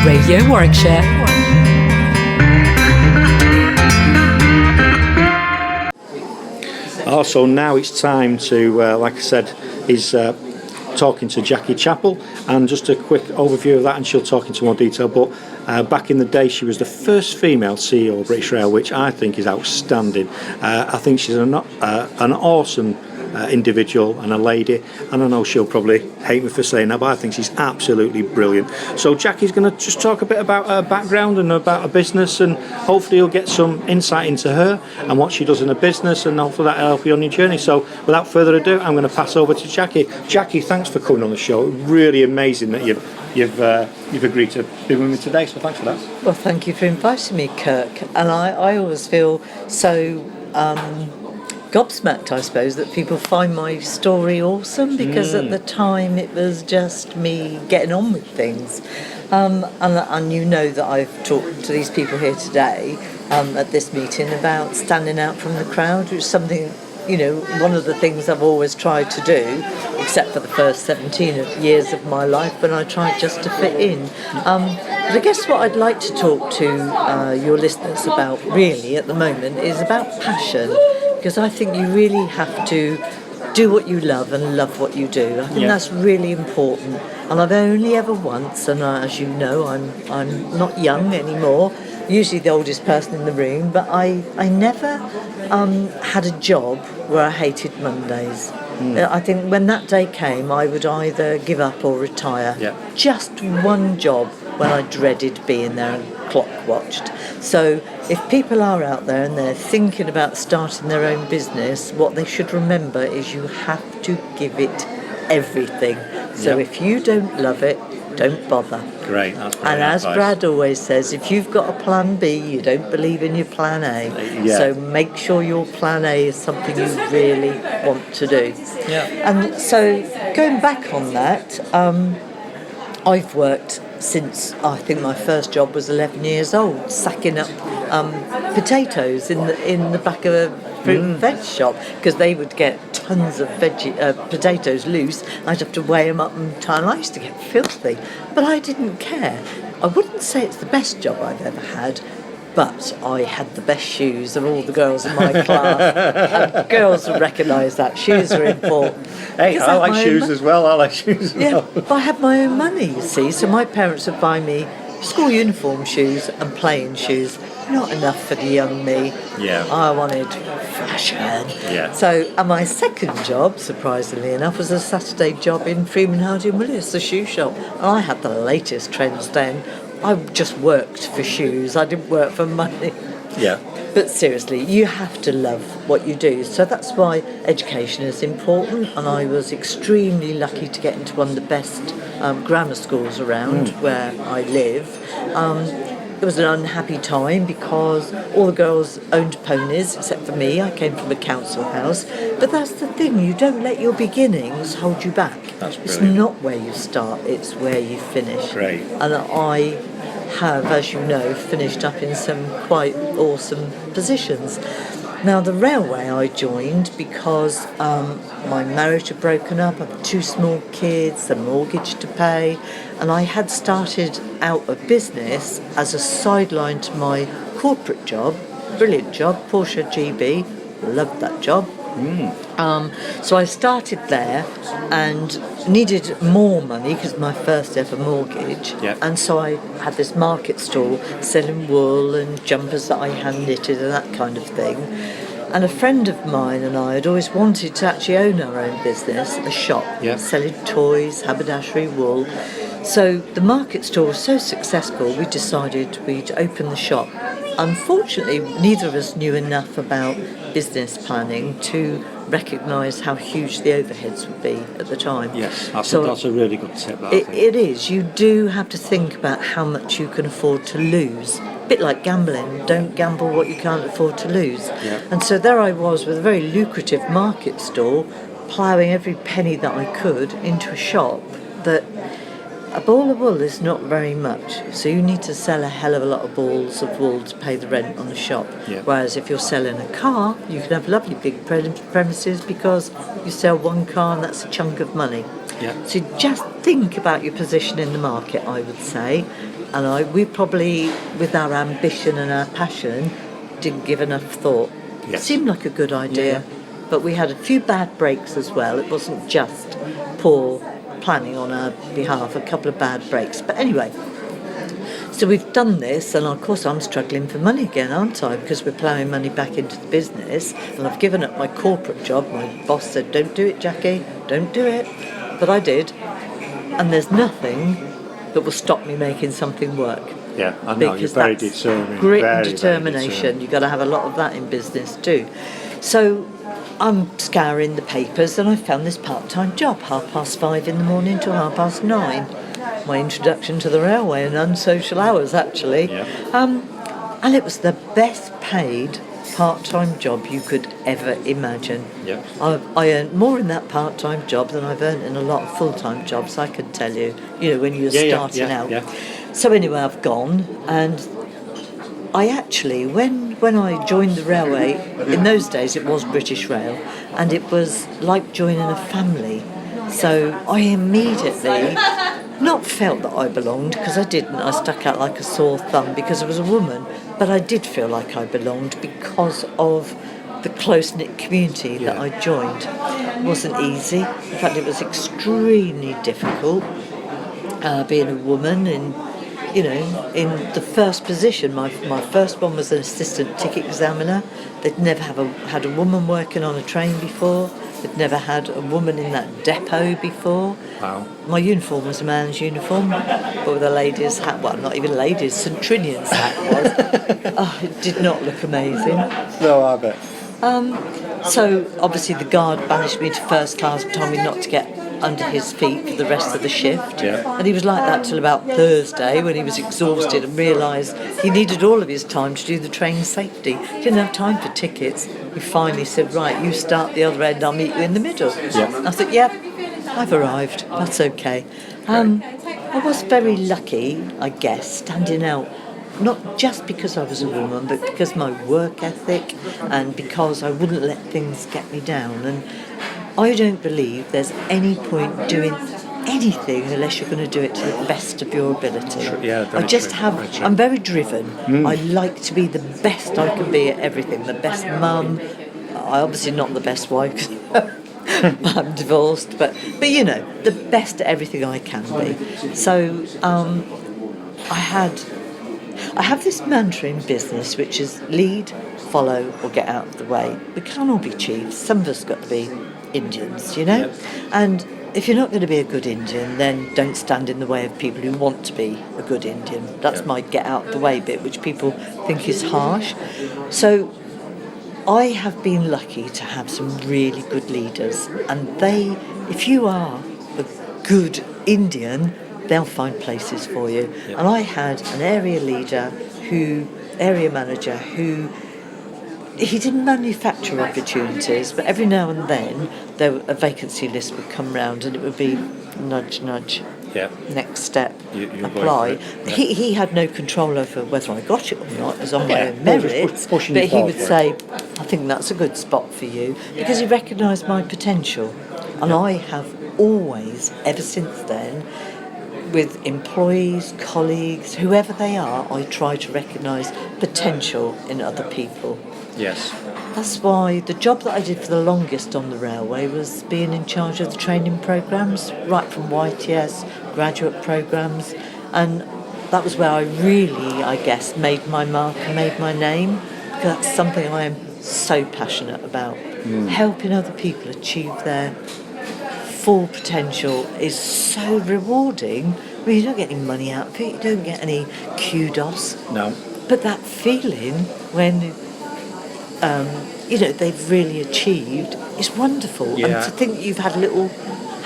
Radio Warwickshire. Also, now it's time to, like I said, is talking to Jackie Chappel, and just a quick overview of that, and she'll talk into more detail. But back in the day, she was the first female CEO of British Rail, which I think is outstanding. I think she's an awesome individual and a lady, and I know she'll probably hate me for saying that, but I think she's absolutely brilliant. So Jackie's going to just talk a bit about her background and about her business, and hopefully you'll get some insight into her and what she does in her business, and hopefully that'll help you on your journey. So without further ado, I'm going to pass over to Jackie. Jackie, thanks for coming on the show. Really amazing that you've agreed to be with me today, so thanks for that. Well, thank you for inviting me, Kirk. And I always feel so gobsmacked, I suppose, that people find my story awesome, because at the time it was just me getting on with things. And you know that I've talked to these people here today at this meeting about standing out from the crowd, which is something, you know, one of the things I've always tried to do, except for the first 17 years of my life when I tried just to fit in. But I guess what I'd like to talk to your listeners about really at the moment is about passion, because I think you really have to do what you love and love what you do. I think that's really important. And I've only ever once, and as you know, I'm not young anymore, usually the oldest person in the room, but I never had a job where I hated Mondays. I think when that day came, I would either give up or retire. Just one job when I dreaded being there and clock watched. So if people are out there and they're thinking about starting their own business, what they should remember is you have to give it everything. So if you don't love it, don't bother. Great, that's great. And as advice. Brad always says, if you've got a plan B, you don't believe in your plan A. So make sure your plan A is something you really want to do. And so going back on that, I've worked since I think my first job was 11 years old, sacking up potatoes in the back of a fruit and veg shop, because they would get tons of potatoes loose. I'd have to weigh them up and I used to get filthy, but I didn't care. I wouldn't say it's the best job I've ever had, but I had the best shoes of all the girls in my class. And girls would recognise that. Shoes are important. Hey, I like shoes as well. But I had my own money, you see, so my parents would buy me school uniform shoes and playing shoes. Not enough for the young me. I wanted fashion. So, and my second job, surprisingly enough, was a Saturday job in Freeman Hardy and Willis, the shoe shop. And I had the latest trends then. I just worked for shoes. I didn't work for money. But seriously, you have to love what you do. So that's why education is important. And I was extremely lucky to get into one of the best grammar schools around where I live. It was an unhappy time because all the girls owned ponies, except for me. I came from a council house. But that's the thing, you don't let your beginnings hold you back. It's not where you start, it's where you finish. And I have, as you know, finished up in some quite awesome positions. Now, the railway I joined because my marriage had broken up, I had 2 small kids, a mortgage to pay, and I had started out a business as a sideline to my corporate job. Brilliant job, Porsche GB, loved that job. So I started there and needed more money because my first ever mortgage. And so I had this market stall selling wool and jumpers that I hand knitted and that kind of thing. And a friend of mine and I had always wanted to actually own our own business, a shop, selling toys, haberdashery, wool. So the market store was so successful, we decided we'd open the shop. Unfortunately, neither of us knew enough about business planning to recognise how huge the overheads would be at the time. That's a really good tip. It is. You do have to think about how much you can afford to lose. A bit like gambling. Don't gamble what you can't afford to lose. And so there I was with a very lucrative market store, ploughing every penny that I could into a shop that a ball of wool is not very much, so you need to sell a hell of a lot of balls of wool to pay the rent on the shop. Whereas if you're selling a car, you can have lovely big premises because you sell one car and that's a chunk of money. Yeah. So just think about your position in the market, I would say. And we probably, with our ambition and our passion, didn't give enough thought. Yes. It seemed like a good idea, but we had a few bad breaks as well. It wasn't just poor planning on our behalf, a couple of bad breaks. But anyway, so we've done this, and of course I'm struggling for money again, aren't I? Because we're ploughing money back into the business, and I've given up my corporate job. My boss said, "Don't do it, Jackie, don't do it." But I did, and there's nothing that will stop me making something work. Yeah, I know, you're very determined. Grit very, and very determination. determined. You've got to have a lot of that in business too. So I'm scouring the papers, and I found this part-time job, 5:30 in the morning to 9:30. My introduction to the railway and unsocial hours, actually. Yeah. And it was the best paid part-time job you could ever imagine. Yeah. I earned more in that part-time job than I've earned in a lot of full-time jobs, I can tell you, when you're starting out. Yeah. So anyway, I've gone, and I actually, when I joined the railway, in those days it was British Rail, and it was like joining a family. So I immediately not felt that I belonged, because I didn't. I stuck out like a sore thumb because I was a woman, but I did feel like I belonged because of the close-knit community that I joined. It wasn't easy. In fact, it was extremely difficult being a woman in the first position. My first one was an assistant ticket examiner. They'd never had a woman working on a train before. They'd never had a woman in that depot before. Wow. My uniform was a man's uniform, but with a lady's hat. Well, not even ladies, St Trinian's hat was. Oh, it did not look amazing. No, I bet. So obviously the guard banished me to first class and told me not to get under his feet for the rest of the shift. Yeah. And he was like that till about Thursday, when he was exhausted and realised he needed all of his time to do the train safety. He didn't have time for tickets. He finally said, "Right, you start the other end, I'll meet you in the middle." Yeah. I thought, "Yep, I've arrived, that's okay." I was very lucky, I guess, standing out, not just because I was a woman, but because my work ethic and because I wouldn't let things get me down. And I don't believe there's any point doing anything unless you're going to do it to the best of your ability. Yeah, very I just true, have, very true. I'm very driven. I like to be the best I can be at everything. The best mum. I'm obviously not the best wife. I'm divorced, but the best at everything I can be. So I have this mantra in business, which is lead, follow, or get out of the way. We can't all be chiefs. Some of us got to be Indians, Yep. And if you're not going to be a good Indian, then don't stand in the way of people who want to be a good Indian. That's my get out of the way bit, which people think is harsh. So I have been lucky to have some really good leaders, and if you are a good Indian, they'll find places for you. Yep. And I had an area manager who he didn't manufacture opportunities, but every now and then a vacancy list would come round, and it would be nudge, nudge. Yeah. Next step, You're apply. going for it. Yeah. He had no control over whether I got it or not. It was on my own Well, just merits. pushing But you he would forward. say, "I think that's a good spot for you," because he recognised my potential. And I have always, ever since then, with employees, colleagues, whoever they are, I try to recognise potential in other people. Yes. That's why the job that I did for the longest on the railway was being in charge of the training programmes, right from YTS, graduate programmes, and that was where I really, I guess, made my mark and made my name, because that's something I am so passionate about. Helping other people achieve their full potential is so rewarding. I mean, you don't get any money out of it, you don't get any kudos, No. but that feeling when they've really achieved is wonderful. Yeah. And to think you've had a little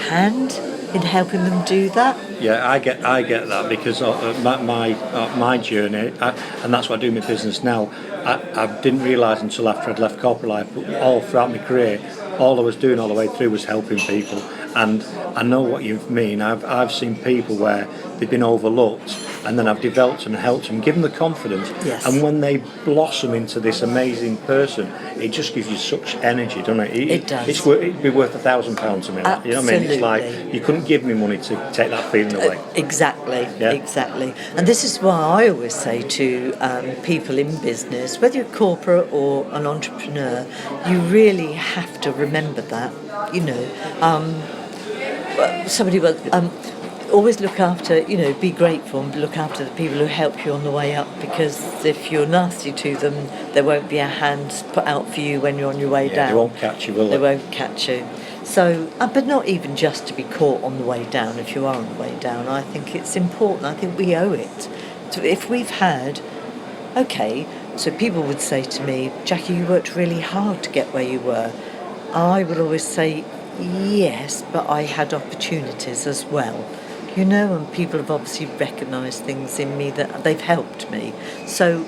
hand in helping them do that. Yeah, I get that, because my journey, and that's what I do in my business now. I didn't realise until after I'd left corporate life, but all throughout my career, all I was doing all the way through was helping people. And I know what you mean. I've seen people where they've been overlooked, and then I've developed them and helped them, give them the confidence. Yes. And when they blossom into this amazing person, it just gives you such energy, doesn't it? It does. It'd be worth £1,000 to me. That, you know what I mean? It's like Absolutely. you couldn't give me money to take that feeling away. Exactly, Yeah. exactly. And this is why I always say to people in business, whether you're corporate or an entrepreneur, you really have to remember that. You know, somebody will always look after, you know, be grateful and look after the people who help you on the way up, because if you're nasty to them, there won't be a hand put out for you when you're on your way down. They won't catch you, will they? They won't catch you. So, but not even just to be caught on the way down. If you are on the way down, I think it's important. I think we owe it. If we've had, okay, so people would say to me, Jackie, you worked really hard to get where you were. I would always say, yes, but I had opportunities as well. You know, and people have obviously recognised things in me that they've helped me. So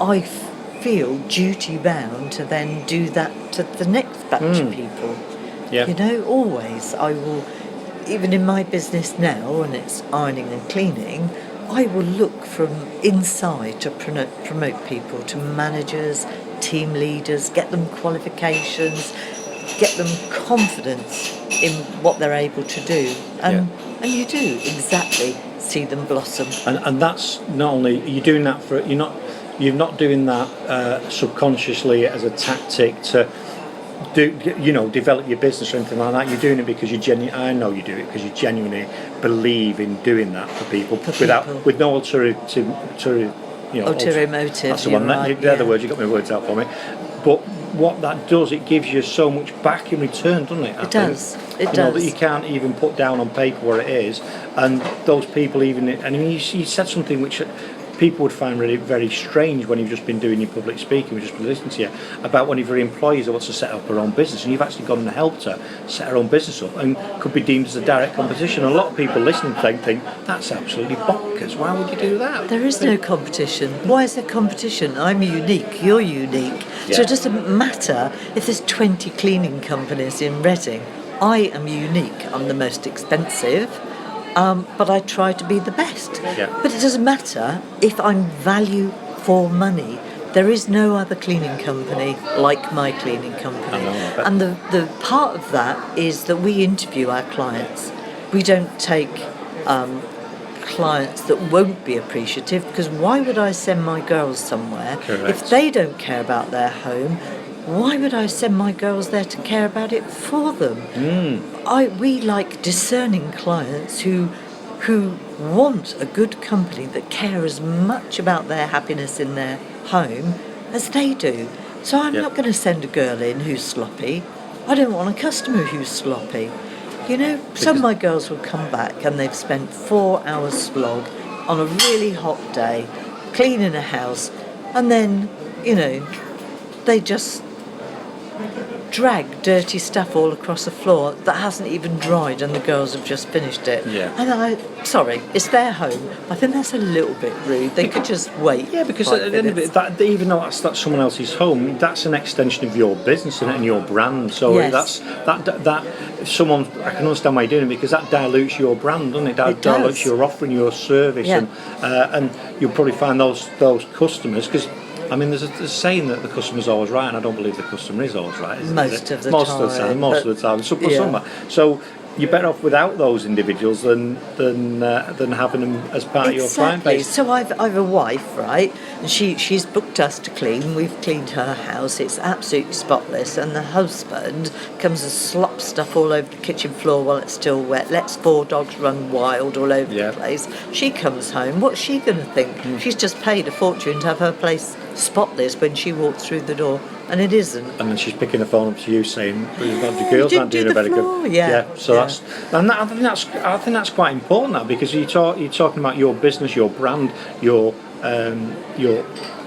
I feel duty bound to then do that to the next batch of people. Yeah. You know, always I will, even in my business now, and it's ironing and cleaning, I will look from inside to promote people to managers, team leaders, get them qualifications, get them confidence in what they're able to do. And you do exactly see them blossom. And that's not only you're doing that for you're not doing that subconsciously as a tactic to develop your business or anything like that. You're doing it because I know you do it because you genuinely believe in doing that for people, with no ulterior motive. That's the one. Right, They're the words. You got my words out for me. But what that does, it gives you so much back in return, doesn't it? It does. It does. That you can't even put down on paper what it is, and those people even. I mean, you said something which people would find really very strange when you've just been doing your public speaking, we've just been listening to you, about one of your employees that wants to set up her own business, and you've actually gone and helped her set her own business up, and could be deemed as a direct competition. A lot of people listening think that's absolutely bonkers. Why would you do that? There is no competition. Why is there competition? I'm unique, you're unique. Yeah. So it doesn't matter if there's 20 cleaning companies in Reading. I am unique. I'm the most expensive. But I try to be the best. Yeah. But it doesn't matter if I'm value for money. There is no other cleaning company like my cleaning company. I know, and the part of that is that we interview our clients. We don't take clients that won't be appreciative, because why would I send my girls somewhere if they don't care about their home? Why would I send my girls there to care about it for them? We like discerning clients who want a good company that care as much about their happiness in their home as they do. So I'm not going to send a girl in who's sloppy. I don't want a customer who's sloppy. You know, some of my girls will come back and they've spent 4 hours slog on a really hot day cleaning a house, and then, you know, they just drag dirty stuff all across the floor that hasn't even dried, and the girls have just finished it. Yeah. And it's their home. I think that's a little bit rude. They could just wait. Yeah, because at the end of it, even though that's someone else's home, that's an extension of your business and your brand. So Yes. that if someone, I can understand why you're doing it, because that dilutes your brand, doesn't it? That dilutes does. your offering, your service, Yeah. and you'll probably find those customers, because I mean, there's a saying that the customer's always right, and I don't believe the customer is always right. Most of the Most time. of the time. Most of the time. So you're better off without those individuals than having them as part of your client base. So I've a wife, right, and she's booked us to clean. We've cleaned her house. It's absolutely spotless, and the husband comes and slops stuff all over the kitchen floor while it's still wet. Lets 4 dogs run wild all over the place. She comes home. What's she going to think? She's just paid a fortune to have her place spotless when she walks through the door, and it isn't. And then she's picking the phone up to you saying, "The girls aren't doing a very good." I think that's quite important, that, because you're talking about your business, your brand, your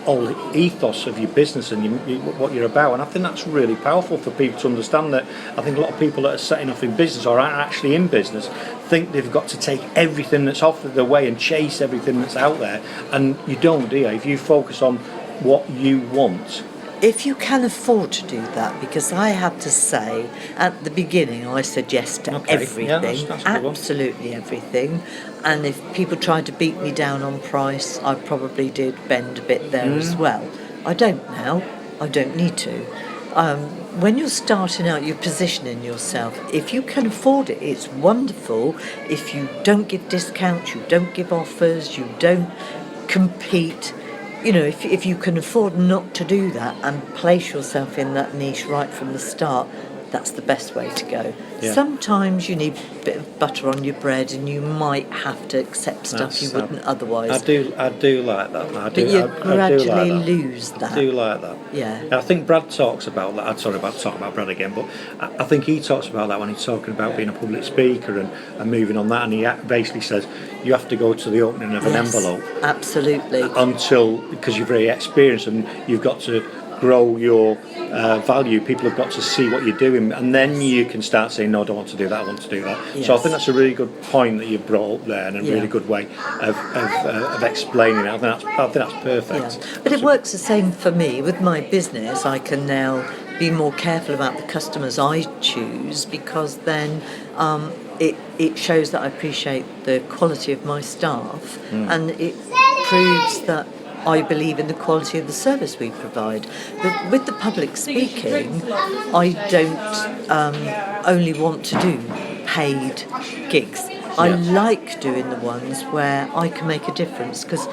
whole ethos of your business and what you're about, and I think that's really powerful for people to understand. That I think a lot of people that are setting off in business or aren't actually in business think they've got to take everything that's offered their way and chase everything that's out there, and you don't, do you? If you focus on what you want, If you can afford to do that, because I have to say, at the beginning, I said yes to everything, that's a good one. absolutely everything. And if people tried to beat me down on price, I probably did bend a bit there as well. I don't now. I don't need to. When you're starting out, you're positioning yourself. If you can afford it, it's wonderful. If you don't give discounts, you don't give offers, you don't compete. You know, if you can afford not to do that and place yourself in that niche right from the start, that's the best way to go. Yeah. Sometimes you need a bit of butter on your bread, and you might have to accept stuff you wouldn't otherwise. I do like that. But you gradually lose that. I do like that. Yeah. I think Brad talks about that. I'm sorry about talking about Brad again, but I think he talks about that when he's talking about being a public speaker and moving on that, and he basically says you have to go to the opening of an envelope. Absolutely. Because you're very experienced and you've got to grow your value. People have got to see what you're doing, and then you can start saying, no, I don't want to do that, I want to do that. Yes. So I think that's a really good point that you brought up there, and a really good way of explaining it. I think that's perfect. Yeah. But it works the same for me. With my business, I can now be more careful about the customers I choose, because then it shows that I appreciate the quality of my staff, and it proves that I believe in the quality of the service we provide. But with the public speaking, I don't only want to do paid gigs. I like doing the ones where I can make a difference, because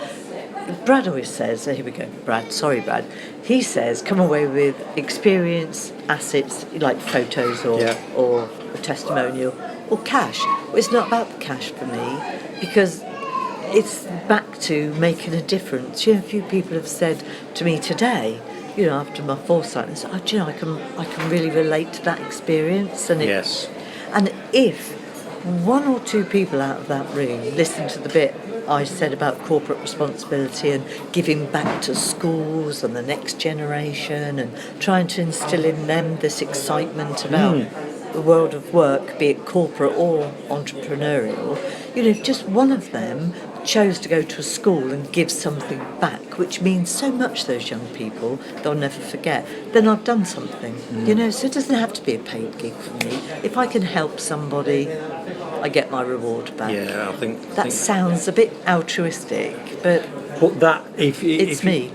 Brad always says, here we go, Brad, sorry Brad, he says come away with experience, assets, like photos or a testimonial, or cash. Well, it's not about the cash for me, because it's back to making a difference. You know, a few people have said to me today, you know, after my foresight, they said, oh, do you know, I can really relate to that experience. And and if one or two people out of that room listen to the bit I said about corporate responsibility and giving back to schools and the next generation, and trying to instill in them this excitement about the world of work, be it corporate or entrepreneurial, you know, if just one of them chose to go to a school and give something back, which means so much to those young people, they'll never forget, then I've done something. You know, so it doesn't have to be a paid gig for me. If I can help somebody, I get my reward back. Yeah, I think that sounds a bit altruistic, but that it's me.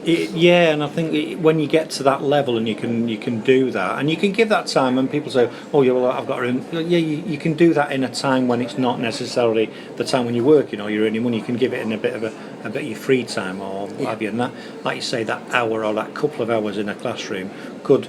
And I think when you get to that level and you can do that, and you can give that time, and people say, oh yeah, well I've got to, you can do that in a time when it's not necessarily the time when you're working or you're earning money. You can give it in a bit of your free time or what have you, and that, like you say, that hour or that couple of hours in a classroom could.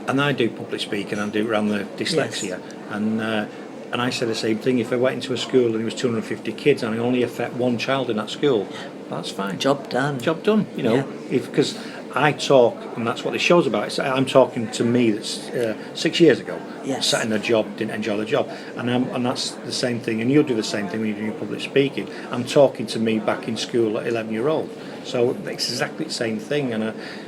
And I do public speaking and do around the dyslexia, and I say the same thing. If I went into a school and there was 250 kids and I only affect one child in that school, that's fine. Job done. You know, because I talk, and that's what this show's about. I'm talking to me that's 6 years ago. Yes. Sat in a job, didn't enjoy the job, and that's the same thing. And you'll do the same thing when you're doing public speaking. I'm talking to me back in school at 11-year-old. So it's exactly the same thing, and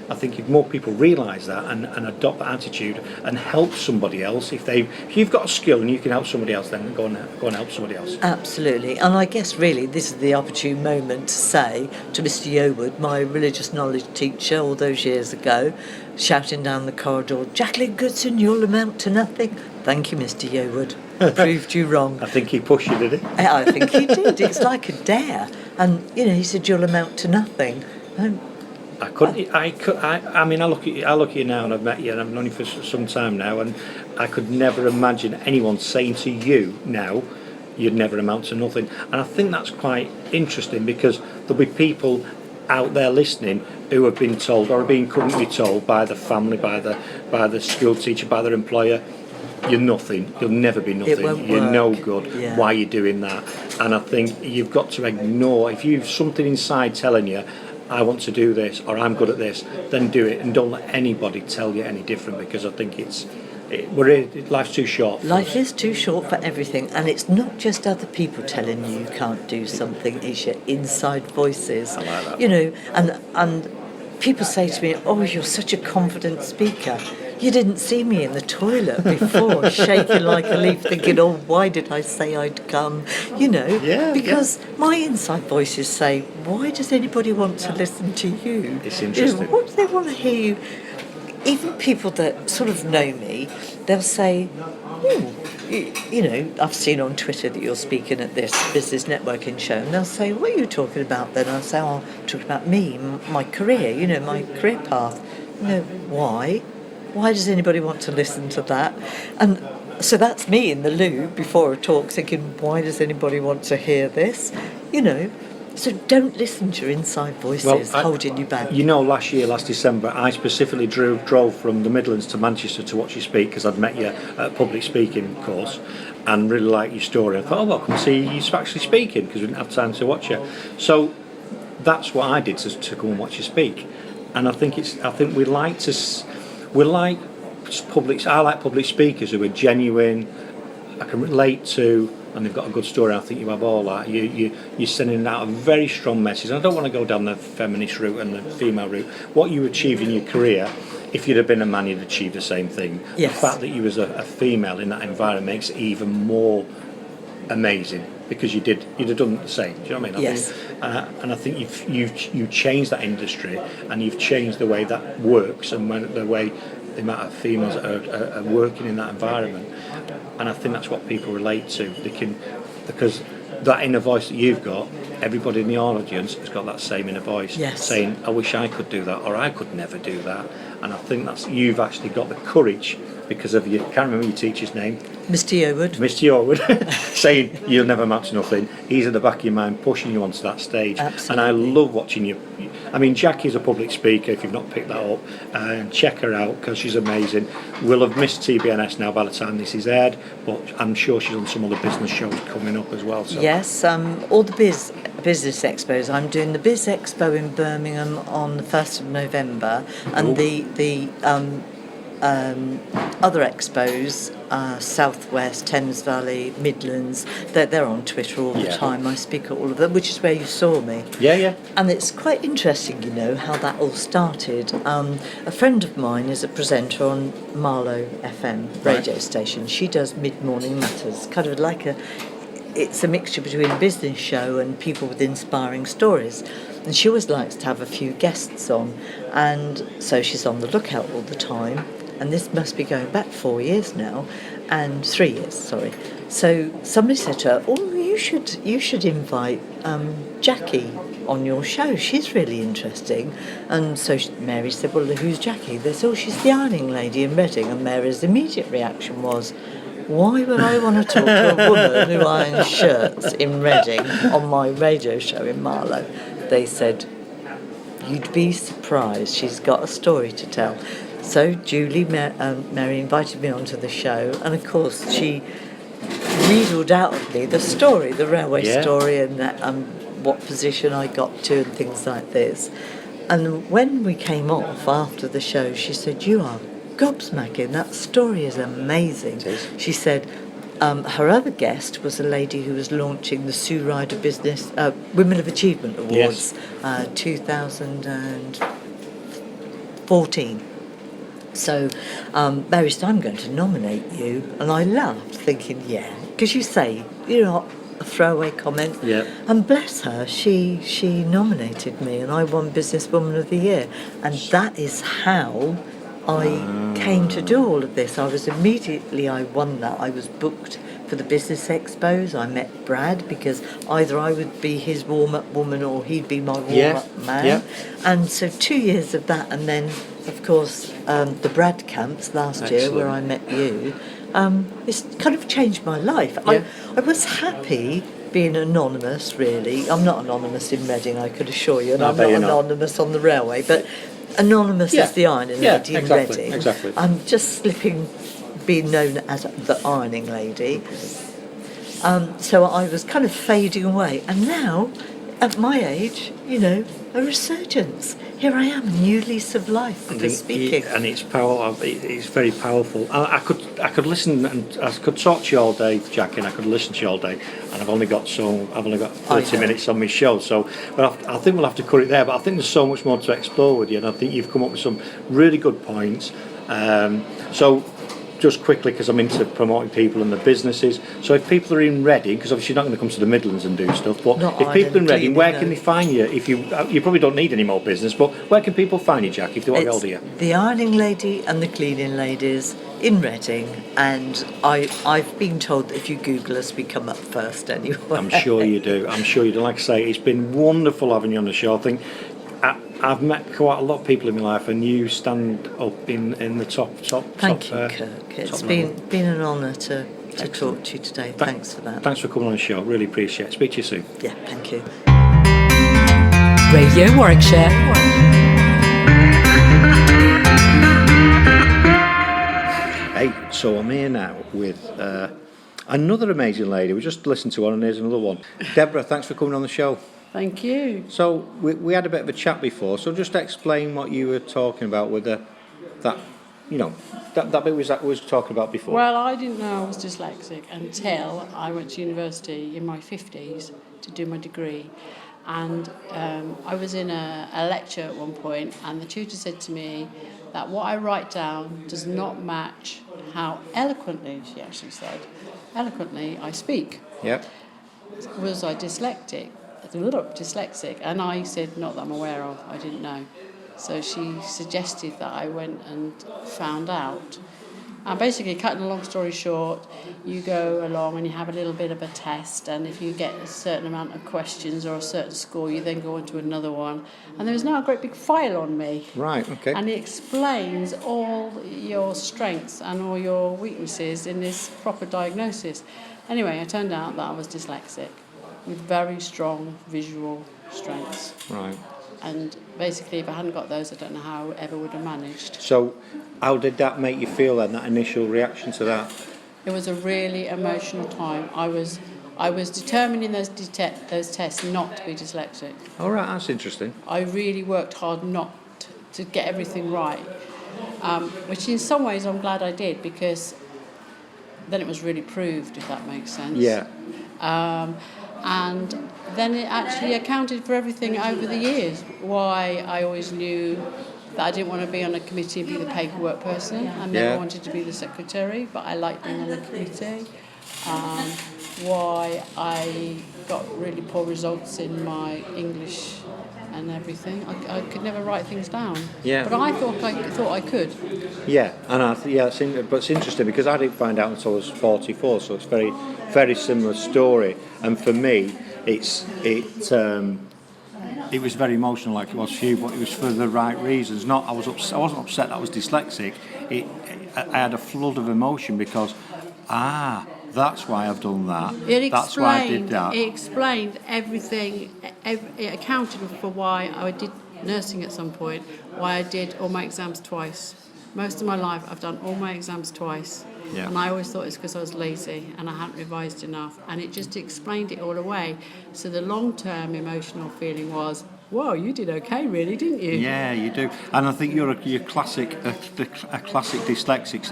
I think if more people realise that and adopt that attitude and help somebody else, if you've got a skill and you can help somebody else, then go and help somebody else. Absolutely, and I guess really this is the opportune moment to say to Mr. Yeowood, my religious knowledge teacher all those years ago, shouting down the corridor, Jacqueline Goodson, you'll amount to nothing. Thank you, Mr. Yeowood. Proved you wrong. I think he pushed you, did he? I think he did. It's like a dare. And, you know, he said, you'll amount to nothing. I mean, I look at you now, and I've met you, and I've known you for some time now, and I could never imagine anyone saying to you now, you'd never amount to nothing. And I think that's quite interesting, because there'll be people out there listening who have been told, or are being currently told by the family, by the school teacher, by their employer, you're nothing, you'll never be nothing, you're no good, why are you doing that? And I think you've got to ignore, if you've something inside telling you, I want to do this, or I'm good at this, then do it, and don't let anybody tell you any different, because I think life's too short. Life is too short for everything, and it's not just other people telling you can't do something, it's your inside voices. I like that. You know, and people say to me, oh, you're such a confident speaker. You didn't see me in the toilet before, shaking like a leaf, thinking, oh, why did I say I'd come? You know, because my inside voices say, why does anybody want to listen to you? It's interesting. You know, what do they want to hear you even people that sort of know me, they'll say, you know, I've seen on Twitter that you're speaking at this business networking show, and they'll say, what are you talking about then? I'll say, oh, I'm talking about me, my career, you know, my career path. You know, why? Why does anybody want to listen to that? And so that's me in the loo before a talk thinking, why does anybody want to hear this? You know, so don't listen to your inside voices holding you back. You know, last December, I specifically drove from the Midlands to Manchester to watch you speak because I'd met you at a public speaking course and really liked your story. I thought, oh, well, come see you actually speaking because we didn't have time to watch you. So that's what I did to go and watch you speak. And I think we like public speakers who are genuine, I can relate to, and they've got a good story. I think you have all that. You're sending out a very strong message. And I don't want to go down the feminist route and the female route. What you achieved in your career, if you'd have been a man, you'd achieve the same thing. Yes. The fact that you was a female in that environment makes it even more amazing because you'd have done the same. Do you know what I mean? Yes. And I think you've changed that industry and you've changed the way that works and the amount of females that are working in that environment. And I think that's what people relate to. Because that inner voice that you've got, everybody in the audience has got that same inner voice, saying, I wish I could do that, or I could never do that. And I think you've actually got the courage because of your, can't remember your teacher's name. Mr. Yearwood. Mr. Yearwood, saying you'll never amount to nothing. He's at the back of your mind pushing you onto that stage. Absolutely. And I love watching you. I mean, Jackie's a public speaker, if you've not picked that up. And check her out because she's amazing. We'll have missed TBNS now by the time this is aired, but I'm sure she's on some other business shows coming up as well. So. Yes, all the business expos. I'm doing the Biz Expo in Birmingham on the 1st of November, and the other expos, Southwest, Thames Valley, Midlands, they're on Twitter all the time. I speak at all of them, which is where you saw me. Yeah. And it's quite interesting, you know, how that all started. A friend of mine is a presenter on Marlow FM radio station. She does Mid-Morning Matters, kind of like it's a mixture between a business show and people with inspiring stories. And she always likes to have a few guests on. And so she's on the lookout all the time. And this must be going back 4 years now, and 3 years, sorry. So somebody said to her, oh, you should invite Jackie on your show. She's really interesting. And so Mary said, well, who's Jackie? They said, oh, she's the ironing lady in Reading. And Mary's immediate reaction was, why would I want to talk to a woman who irons shirts in Reading on my radio show in Marlow? They said, you'd be surprised. She's got a story to tell. So Julie, Mary invited me onto the show, and of course she wheedled out of me the story, the railway story, and that, what position I got to and things like this. And when we came off after the show, she said, you are gobsmacking, that story is amazing. She said her other guest was a lady who was launching the Sue Ryder Business Women of Achievement Awards 2014. So Mary said, I'm going to nominate you. And I laughed, thinking, because you say, you know, a throwaway comment. Yeah. And bless her, she nominated me and I won Businesswoman of the Year. And that is how I came to do all of this. I won that. I was booked for the business expos. I met Brad because either I would be his warm-up woman or he'd be my warm-up man. Yeah. And so 2 years of that, and then, of course, the Brad camps last year where I met you. It's kind of changed my life. I was happy being anonymous, really. I'm not anonymous in Reading, I could assure you, and I'm not anonymous on the railway, but anonymous as the ironing lady in Reading. Exactly. I'm just being known as the ironing lady. So I was kind of fading away, and now, at my age, you know, a resurgence. Here I am, a new lease of life for speaking. And it's powerful. It's very powerful. I could listen and I could talk to you all day, Jackie, and I could listen to you all day. And I've only got 30 minutes on my show, so I think we'll have to cut it there. But I think there's so much more to explore with you, and I think you've come up with some really good points. So just quickly, because I'm into promoting people and their businesses. So if people are in Reading, because obviously you're not going to come to the Midlands and do stuff, but Not if people in Reading, where no. can they find you? If you probably don't need any more business, but where can people find you, Jack, if they want to get hold of you? The Ironing Lady and the Cleaning Ladies in Reading, and I've been told that if you Google us, we come up first anyway. I'm sure you do. I'm sure you do. Like I say, it's been wonderful having you on the show. I think I've met quite a lot of people in my life, and you stand up in the top. Thank you, Kirk. It's been an honour to talk to you today. Thanks for that. Thanks for coming on the show. Really appreciate it. Speak to you soon. Yeah, thank you. Radio Warwickshire. Hey, so I'm here now with another amazing lady. We just listened to one, and here's another one. Deborah, thanks for coming on the show. Thank you. So we had a bit of a chat before, so just explain what you were talking about with that bit was talking about before. Well, I didn't know I was dyslexic until I went to university in my 50s to do my degree. And I was in a lecture at one point, and the tutor said to me that what I write down does not match how eloquently, she actually said, eloquently I speak. Yeah. Was I dyslexic? A little dyslexic, and I said, not that I'm aware of, I didn't know. So she suggested that I went and found out. And basically, cutting a long story short, you go along and you have a little bit of a test, and if you get a certain amount of questions or a certain score, you then go on to another one. And there's now a great big file on me. Right, okay. And it explains all your strengths and all your weaknesses in this proper diagnosis. Anyway, it turned out that I was dyslexic, with very strong visual strengths. Right. And basically, if I hadn't got those, I don't know how I ever would have managed. So, how did that make you feel then, that initial reaction to that? It was a really emotional time. I was determined in those tests not to be dyslexic. All right, that's interesting. I really worked hard not to get everything right, which in some ways I'm glad I did, because then it was really proved, if that makes sense. Yeah. And then it actually accounted for everything over the years. Why I always knew that I didn't want to be on a committee and be the paperwork person. I never wanted to be the secretary, but I liked being on the committee. Why I got really poor results in my English and everything. I could never write things down. Yeah. But I thought I could. Yeah, and but it's interesting because I didn't find out until I was 44, so it's very, very similar story. And for me, it was very emotional, like it was for you, but it was for the right reasons. I wasn't upset that I was dyslexic. I had a flood of emotion because that's why I've done that. That's why I did that. It explained everything. It accounted for why I did nursing at some point, why I did all my exams twice. Most of my life, I've done all my exams twice. Yeah. And I always thought it's because I was lazy and I hadn't revised enough. And it just explained it all away. So the long-term emotional feeling was, whoa, you did okay, really, didn't you? Yeah, you do. And I think you're a classic dyslexic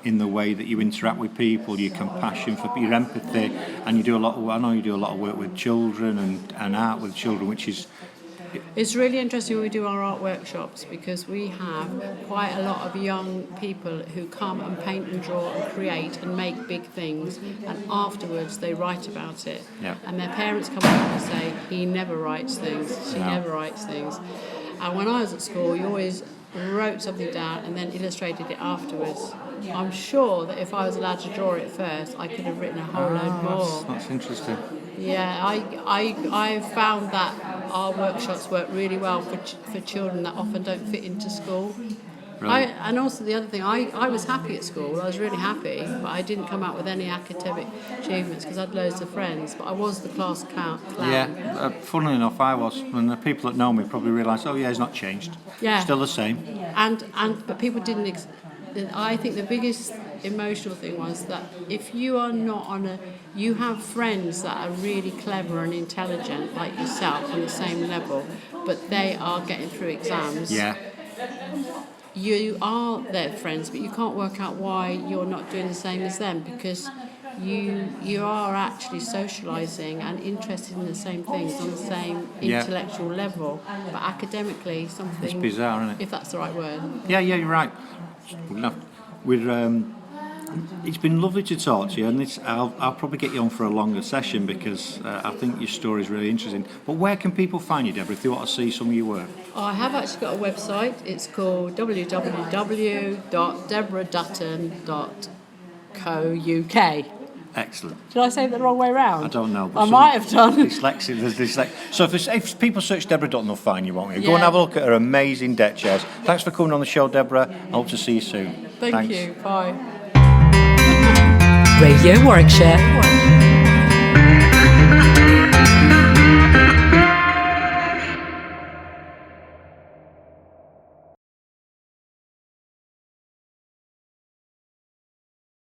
in the way that you interact with people, your compassion, for your empathy, and you do a lot of. I know you do a lot of work with children and art with children, which is. It's really interesting when we do our art workshops, because we have quite a lot of young people who come and paint and draw and create and make big things, and afterwards they write about it. Yeah. And their parents come up and say, he never writes things, she never writes things. And when I was at school, you always wrote something down and then illustrated it afterwards. I'm sure that if I was allowed to draw it first, I could have written a whole load more. That's interesting. Yeah, I found that our workshops work really well for children that often don't fit into school. Right. And also the other thing, I was happy at school. I was really happy, but I didn't come out with any academic achievements because I had loads of friends. But I was the class clown. Yeah, funnily enough, I was. And the people that know me probably realise, oh yeah, he's not changed. Yeah, still the same. But people didn't. I think the biggest emotional thing was that if you are not you have friends that are really clever and intelligent like yourself on the same level, but they are getting through exams. Yeah. You are their friends, but you can't work out why you're not doing the same as them, because you are actually socialising and interested in the same things on the same intellectual level, but academically something. It's bizarre, isn't it? If that's the right word. Yeah, you're right. It's been lovely to talk to you, and I'll probably get you on for a longer session because I think your story is really interesting. But where can people find you, Deborah, if they want to see some of your work? I have actually got a website. It's called www.debradutton.co.uk. Excellent. Did I say it the wrong way round? I don't know. But I might have done. Dyslexic, there's dyslexic. So if people search Debra Dutton, they'll find you, won't they? Go Yeah. and have a look at her amazing deck chairs. Thanks for coming on the show, Deborah. I hope to see you soon. Thank you. Bye. Radio Warwickshire.